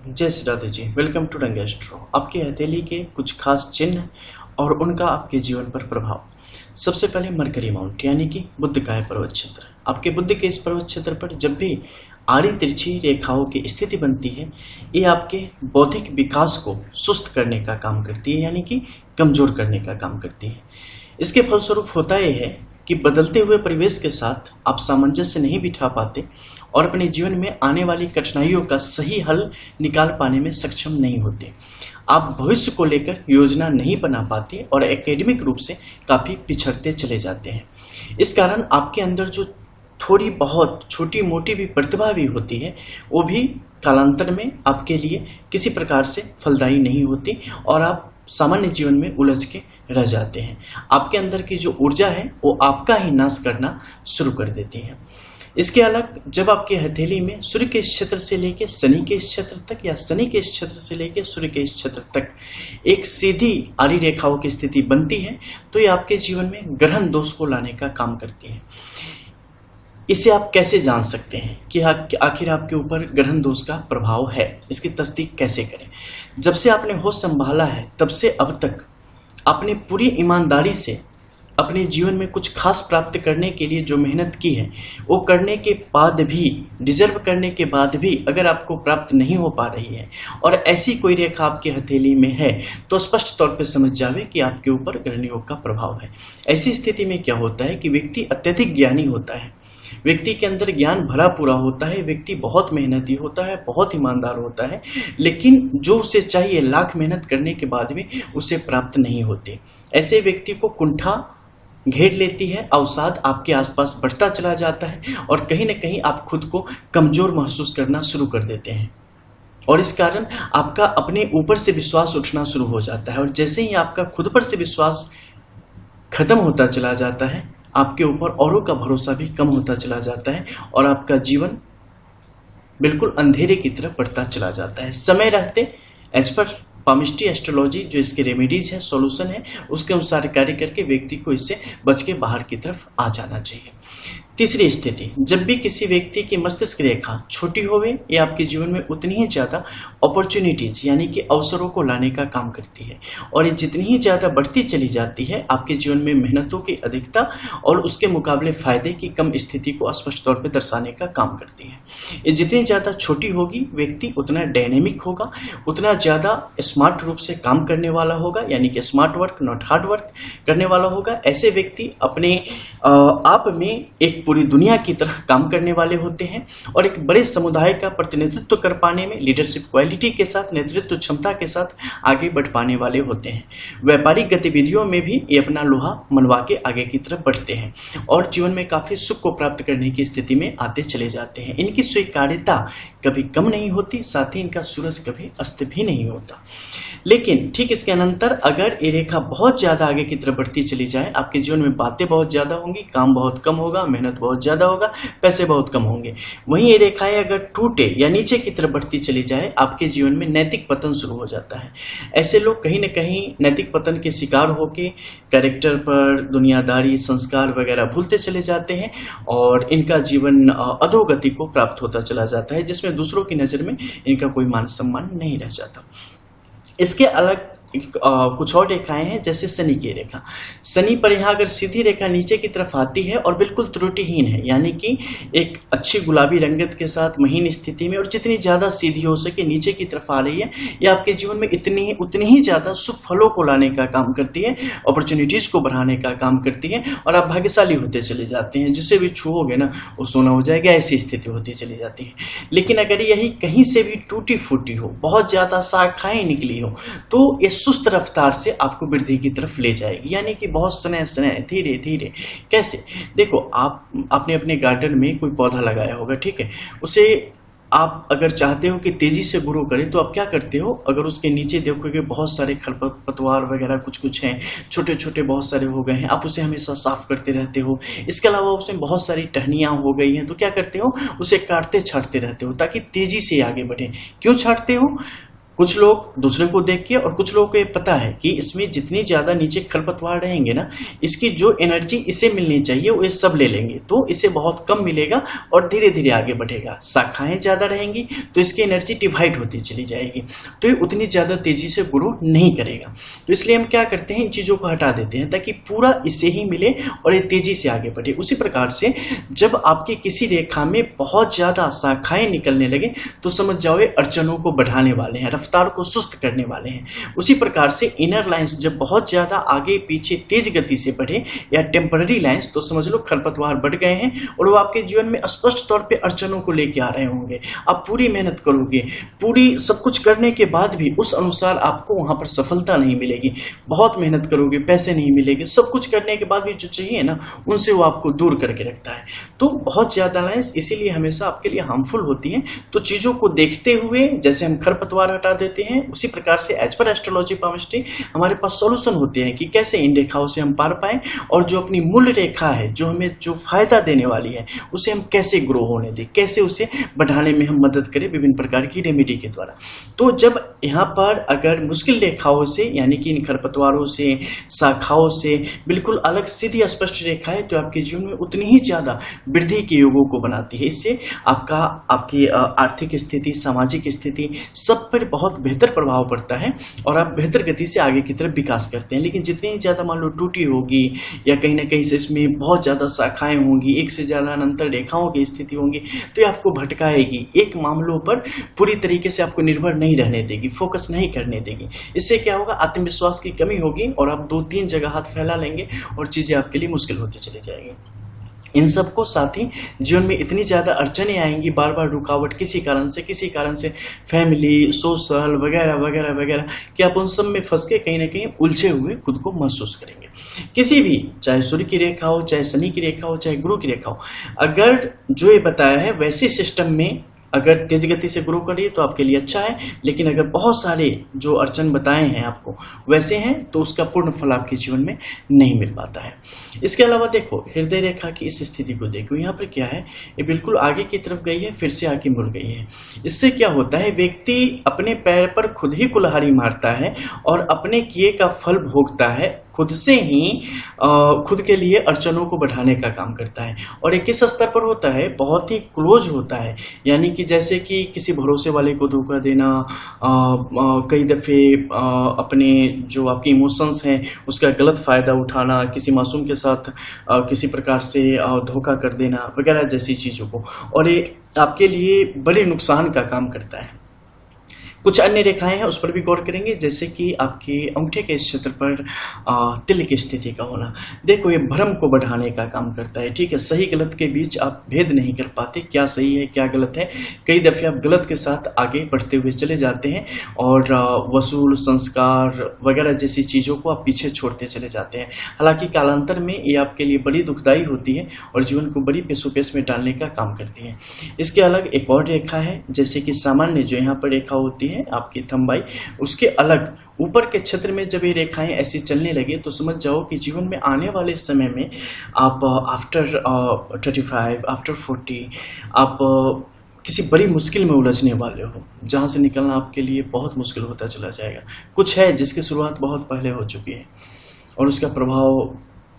जय Shri Radhe ji. Welcome to रंग astro. आपकी हथेली के कुछ खास चिन्ह और उनका आपके जीवन पर प्रभाव। सबसे पहले मरकरी माउंट यानी कि बुद्धकाय पर्वत क्षेत्र। आपके बुद्ध के इस पर्वत क्षेत्र पर जब भी आड़ी तिरछी रेखाओं की स्थिति बनती है, ये आपके बौद्धिक विकास को सुस्त करने का काम करती है, यानी कि कमजोर करने का काम करती है। इसके फलस्वरूप होता यह है कि बदलते हुए परिवेश के साथ आप सामंजस्य नहीं बिठा पाते और अपने जीवन में आने वाली कठिनाइयों का सही हल निकाल पाने में सक्षम नहीं होते। आप भविष्य को लेकर योजना नहीं बना पाते और एकेडमिक रूप से काफी पिछड़ते चले जाते हैं। इस कारण आपके अंदर जो थोड़ी बहुत छोटी मोटी भी प्रतिभा भी होती है, वो भी कालांतर में आपके लिए किसी प्रकार से फलदायी नहीं होती और आप सामान्य जीवन में उलझ के रह जाते हैं। आपके अंदर की जो ऊर्जा है वो आपका ही नाश करना शुरू कर देती है। इसके अलग जब आपके हथेली में सूर्य के इस क्षेत्र से लेकर शनि के इस क्षेत्र तक या शनि के इस क्षेत्र से लेकर सूर्य के इस क्षेत्र तक एक सीधी आड़ी रेखाओं की स्थिति बनती है, तो ये आपके जीवन में ग्रहण दोष को लाने का काम करती है। इसे आप कैसे जान सकते हैं कि आखिर आपके ऊपर ग्रहण दोष का प्रभाव है? इसकी तस्दीक कैसे करें? जब से आपने होश संभाला है तब से अब तक आपने पूरी ईमानदारी से अपने जीवन में कुछ खास प्राप्त करने के लिए जो मेहनत की है, वो करने के बाद भी, डिजर्व करने के बाद भी अगर आपको प्राप्त नहीं हो पा रही है और ऐसी कोई रेखा आपकी हथेली में है, तो स्पष्ट तौर पे समझ जावे कि आपके ऊपर ग्रहण योग का प्रभाव है। ऐसी स्थिति में क्या होता है कि व्यक्ति अत्यधिक ज्ञानी होता है, व्यक्ति के अंदर ज्ञान भरा पूरा होता है, व्यक्ति बहुत मेहनती होता है, बहुत ईमानदार होता है, लेकिन जो उसे चाहिए लाख मेहनत करने के बाद भी उसे प्राप्त नहीं होती। ऐसे व्यक्ति को कुंठा घेर लेती है, अवसाद आपके आसपास बढ़ता चला जाता है और कहीं न कहीं आप खुद को कमजोर महसूस करना शुरू कर देते हैं और इस कारण आपका अपने ऊपर से विश्वास उठना शुरू हो जाता है। और जैसे ही आपका खुद पर से विश्वास खत्म होता चला जाता है, आपके ऊपर औरों का भरोसा भी कम होता चला जाता है और आपका जीवन बिल्कुल अंधेरे की तरफ बढ़ता चला जाता है। समय रहते एज पर पामिस्ट्री एस्ट्रोलॉजी जो इसके रेमेडीज है, सॉल्यूशन है, उसके अनुसार कार्य करके व्यक्ति को इससे बच के बाहर की तरफ आ जाना चाहिए। तीसरी स्थिति, जब भी किसी व्यक्ति की मस्तिष्क रेखा छोटी होवे, ये आपके जीवन में उतनी ही ज्यादा अपॉर्चुनिटीज यानी कि अवसरों को लाने का काम करती है और ये जितनी ही ज्यादा बढ़ती चली जाती है, आपके जीवन में मेहनतों की अधिकता और उसके मुकाबले फायदे की कम स्थिति को स्पष्ट तौर पर दर्शाने का काम करती है। ये जितनी ज्यादा छोटी होगी, व्यक्ति उतना डायनेमिक होगा, उतना ज्यादा स्मार्ट रूप से काम करने वाला होगा, यानी कि smart work not hard work करने वाला होगा। ऐसे व्यक्ति अपने आप में एक पूरी दुनिया की तरह काम करने वाले होते हैं और एक बड़े समुदाय का प्रतिनिधित्व कर पाने में लीडरशिप क्वालिटी के साथ, नेतृत्व क्षमता के साथ आगे बढ़ पाने वाले होते हैं। व्यापारिक गतिविधियों में भी ये अपना लोहा मनवा के आगे की तरफ बढ़ते हैं और जीवन में काफी सुख को प्राप्त करने की स्थिति में आते चले जाते हैं। इनकी स्वीकार्यता कभी कम नहीं होती, साथ ही इनका सूरज कभी अस्त भी नहीं होता। लेकिन ठीक इसके अनंतर अगर ये रेखा बहुत ज्यादा आगे की तरफ बढ़ती चली जाए, आपके जीवन में बातें बहुत ज्यादा होंगी, काम बहुत कम होगा, मेहनत बहुत ज्यादा होगा, पैसे बहुत कम होंगे। वहीं ये रेखाएं अगर टूटे या नीचे की तरफ बढ़ती चली जाए, आपके जीवन में नैतिक पतन शुरू हो जाता है। ऐसे लोग कहीं न कहीं नैतिक पतन के शिकार होकर कैरेक्टर पर, दुनियादारी, संस्कार वगैरह भूलते चले जाते हैं और इनका जीवन अधोगति को प्राप्त होता चला जाता है, जिसमें दूसरों की नजर में इनका कोई मान सम्मान नहीं रह जाता। इसके अलग कुछ और रेखाएं हैं, जैसे शनि की रेखा। शनि पर यहाँ अगर सीधी रेखा नीचे की तरफ आती है और बिल्कुल त्रुटिहीन है, यानी कि एक अच्छी गुलाबी रंगत के साथ महीन स्थिति में और जितनी ज्यादा सीधी हो सके नीचे की तरफ आ रही है, यह आपके जीवन में उतनी ही ज्यादा शुभ फलों को लाने का काम करती है, अपॉर्चुनिटीज को बढ़ाने का काम करती है और आप भाग्यशाली होते चले जाते हैं। जिसे भी छुओगे ना वो सोना हो जाएगा, ऐसी स्थिति होती चली जाती है। लेकिन अगर यही कहीं से भी टूटी फूटी हो, बहुत ज्यादा शाखाएं निकली हो, तो ये सुस्त रफ्तार से आपको वृद्धि की तरफ ले जाएगी, यानी कि बहुत स्नेह धीरे धीरे। कैसे? देखो, आपने अपने गार्डन में कोई पौधा लगाया होगा, ठीक है, उसे आप अगर चाहते हो कि तेजी से ग्रो करे, तो आप क्या करते हो? अगर उसके नीचे देखोगे बहुत सारे खरपतवार वगैरह कुछ हैं, छोटे छोटे बहुत सारे हो गए हैं, आप उसे हमेशा साफ करते रहते हो। इसके अलावा उसमें बहुत सारी टहनियां हो गई हैं, तो क्या करते हो? उसे काटते छाटते रहते हो ताकि तेजी से आगे बढ़े। क्यों छाटते हो? कुछ लोग दूसरे को देख के, और कुछ लोगों को ये पता है कि इसमें जितनी ज्यादा नीचे खरपतवार रहेंगे ना, इसकी जो एनर्जी इसे मिलनी चाहिए वो ये सब ले लेंगे, तो इसे बहुत कम मिलेगा और धीरे धीरे आगे बढ़ेगा। शाखाएं ज्यादा रहेंगी तो इसकी एनर्जी डिवाइड होती चली जाएगी, तो ये उतनी ज्यादा तेजी से ग्रो नहीं करेगा। तो इसलिए हम क्या करते हैं, इन चीजों को हटा देते हैं ताकि पूरा इसे ही मिले और ये तेजी से आगे बढ़े। उसी प्रकार से जब आपके किसी रेखा में बहुत ज्यादा शाखाएं निकलने लगे तो समझ जाओ ये अड़चनों को बढ़ाने वाले हैं, रफ्तार को सुस्त करने वाले हैं। उसी प्रकार से इनर लाइंस जब बहुत ज्यादा आगे पीछे तेज गति से बढ़े, या टेम्पररी लाइंस, तो समझ लो खरपतवार बढ़ गए हैं और वो आपके जीवन में स्पष्ट तौर पे अड़चनों को लेके आ रहे होंगे। आप पूरी मेहनत करोगे, पूरी सब कुछ करने के बाद भी उस अनुसार आपको वहां पर सफलता नहीं मिलेगी। बहुत मेहनत करोगे, पैसे नहीं मिलेंगे, सब कुछ करने के बाद भी जो चाहिए ना, उनसे वो आपको दूर करके रखता है। तो बहुत ज्यादा लाइंस इसीलिए हमेशा आपके लिए हार्मफुल होती हैं। तो चीजों को देखते हुए जैसे हम खरपतवार हटा देते हैं, उसी प्रकार से एज पर एस्ट्रोलॉजी पामिस्ट्री हमारे पास सॉल्यूशन होते हैं कि कैसे इन रेखाओं से हम पार पाएं, और जो अपनी मूल रेखा है, जो हमें जो फायदा देने वाली है, उसे हम कैसे ग्रो होने दें, कैसे उसे बढ़ाने में हम मदद करें विभिन्न प्रकार की रेमेडी के द्वारा। तो जब यहाँ पर अगर मुश्किल रेखाओं से, यानी कि इन खरपतवारों से, शाखाओं से बिल्कुल अलग सीधी स्पष्ट रेखा है, तो आपके जीवन में उतनी ही ज्यादा वृद्धि के योगों को बनाती है। इससे आपकी आर्थिक स्थिति, सामाजिक स्थिति, सब पर बहुत बेहतर प्रभाव पड़ता है और आप बेहतर गति से आगे की तरफ विकास करते हैं। लेकिन जितनी ही ज्यादा मान लो टूटी होगी, या कहीं ना कहीं से इसमें बहुत ज्यादा शाखाएं होंगी, एक से ज्यादा अनंतर रेखाओं की स्थिति होंगी, तो ये आपको भटकाएगी, एक मामलों पर पूरी तरीके से आपको निर्भर नहीं रहने देगी, फोकस नहीं करने देगी। इससे क्या होगा, आत्मविश्वास की कमी होगी और आप 2-3 जगह हाथ फैला लेंगे और चीजें आपके लिए मुश्किल होती चली जाएगी। इन सबको साथ ही जीवन में इतनी ज्यादा अड़चने आएंगी, बार बार रुकावट किसी कारण से फैमिली, सोशल वगैरह वगैरह वगैरह, कि आप उन सब में फंस के कहीं ना कहीं उलझे हुए खुद को महसूस करेंगे। किसी भी, चाहे सूर्य की रेखा हो, चाहे शनि की रेखा हो, चाहे गुरु की रेखा हो, अगर जो ये बताया है वैसे सिस्टम में अगर तेज गति से ग्रो करिए तो आपके लिए अच्छा है। लेकिन अगर बहुत सारे जो अड़चन बताए हैं आपको वैसे हैं, तो उसका पूर्ण फल आपके जीवन में नहीं मिल पाता है। इसके अलावा देखो, हृदय रेखा की इस स्थिति को देखो, यहाँ पर क्या है, ये बिल्कुल आगे की तरफ गई है, फिर से आके मुड़ गई है। इससे क्या होता है, व्यक्ति अपने पैर पर खुद ही कुल्हाड़ी मारता है और अपने किए का फल भोगता है, खुद से ही खुद के लिए अड़चनों को बढ़ाने का काम करता है। और एक किस स्तर पर होता है, बहुत ही क्लोज होता है, यानी कि जैसे कि किसी भरोसे वाले को धोखा देना, कई दफे अपने जो आपके इमोशंस हैं उसका गलत फायदा उठाना, किसी मासूम के साथ किसी प्रकार से धोखा कर देना वगैरह जैसी चीजों को, और ये आपके लिए बड़े नुकसान का काम करता है। कुछ अन्य रेखाएं हैं, उस पर भी गौर करेंगे, जैसे कि आपके अंगूठे के क्षेत्र पर तिल की स्थिति का होना। देखो, ये भ्रम को बढ़ाने का काम करता है। ठीक है, सही गलत के बीच आप भेद नहीं कर पाते, क्या सही है क्या गलत है। कई दफे आप गलत के साथ आगे बढ़ते हुए चले जाते हैं और वसूल, संस्कार वगैरह जैसी चीज़ों को आप पीछे छोड़ते चले जाते हैं। हालांकि कालांतर में ये आपके लिए बड़ी दुखदायी होती है और जीवन को बड़ी पेशोपेश में डालने का काम करती है। इसके अलग एक और रेखा है, जैसे कि सामान्य जो यहाँ पर रेखा होती है आपकी थंबाई, उसके अलग ऊपर के क्षेत्र में जब ये रेखाएं ऐसी चलने लगे तो समझ जाओ कि जीवन में आने वाले समय में आप आफ्टर 35, आफ्टर 40 आप किसी बड़ी मुश्किल में उलझने वाले हो, जहां से निकलना आपके लिए बहुत मुश्किल होता चला जाएगा। कुछ है जिसकी शुरुआत बहुत पहले हो चुकी है और उसका प्रभाव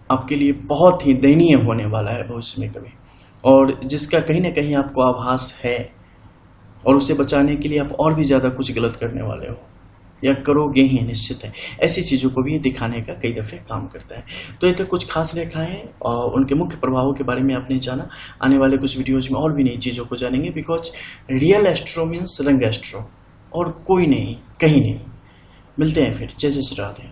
आपके लिए बहुत ही दयनीय होने वाला है भविष्य में कभी, और जिसका कहीं ना कहीं आपको आभास है, और उसे बचाने के लिए आप और भी ज़्यादा कुछ गलत करने वाले हो या करोगे ही, निश्चित है। ऐसी चीज़ों को भी ये दिखाने का कई दफ़े काम करता है। तो ये तो कुछ खास रेखाएं हैं और उनके मुख्य प्रभावों के बारे में आपने जाना। आने वाले कुछ वीडियोज में और भी नई चीज़ों को जानेंगे, बिकॉज रियल एस्ट्रो मीन्स रंग एस्ट्रो, और कोई नहीं, कहीं नहीं। मिलते हैं फिर। जय श्री राधे।